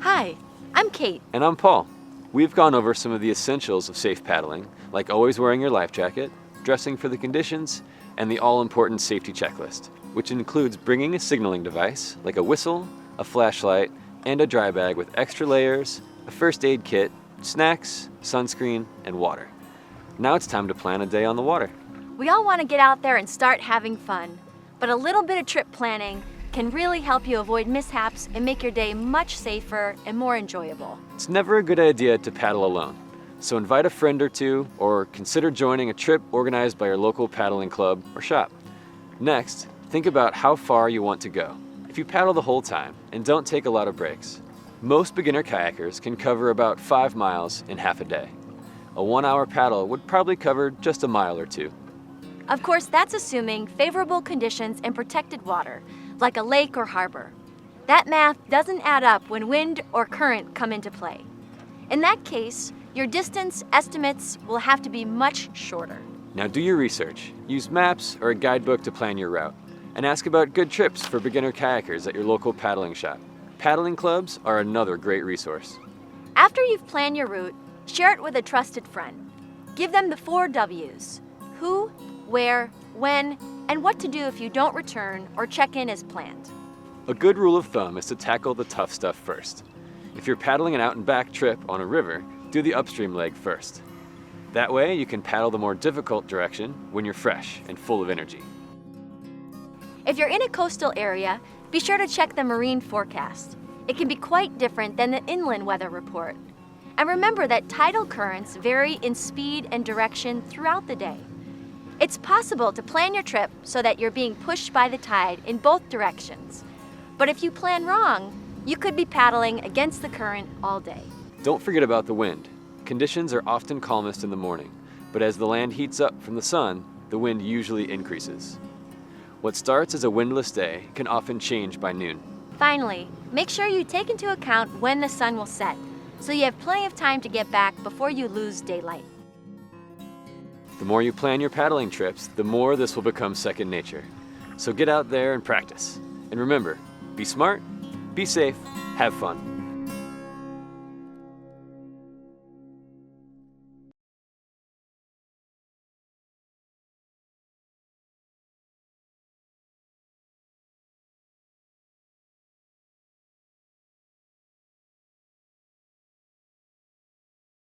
Hi, I'm Kate. And I'm Paul. We've gone over some of the essentials of safe paddling, like always wearing your life jacket, dressing for the conditions, and the all-important safety checklist, which includes bringing a signaling device, like a whistle, a flashlight, and a dry bag with extra layers, a first aid kit, snacks, sunscreen, and water. Now it's time to plan a day on the water. We all want to get out there and start having fun, but a little bit of trip planning can really help you avoid mishaps and make your day much safer and more enjoyable. It's never a good idea to paddle alone, so invite a friend or two, or consider joining a trip organized by your local paddling club or shop. Next, think about how far you want to go. If you paddle the whole time and don't take a lot of breaks, most beginner kayakers can cover about 5 miles in half a day. A 1-hour paddle would probably cover just a mile or two. Of course, that's assuming favorable conditions and protected water, like a lake or harbor. That math doesn't add up when wind or current come into play. In that case, your distance estimates will have to be much shorter. Now do your research. Use maps or a guidebook to plan your route, and ask about good trips for beginner kayakers at your local paddling shop. Paddling clubs are another great resource. After you've planned your route, share it with a trusted friend. Give them the 4 W's: who, where, when, and what to do if you don't return or check in as planned. A good rule of thumb is to tackle the tough stuff first. If you're paddling an out and back trip on a river, do the upstream leg first. That way you can paddle the more difficult direction when you're fresh and full of energy. If you're in a coastal area, be sure to check the marine forecast. It can be quite different than the inland weather report. And remember that tidal currents vary in speed and direction throughout the day. It's possible to plan your trip so that you're being pushed by the tide in both directions. But if you plan wrong, you could be paddling against the current all day. Don't forget about the wind. Conditions are often calmest in the morning, but as the land heats up from the sun, the wind usually increases. What starts as a windless day can often change by noon. Finally, make sure you take into account when the sun will set, so you have plenty of time to get back before you lose daylight. The more you plan your paddling trips, the more this will become second nature. So get out there and practice. And remember, be smart, be safe, have fun.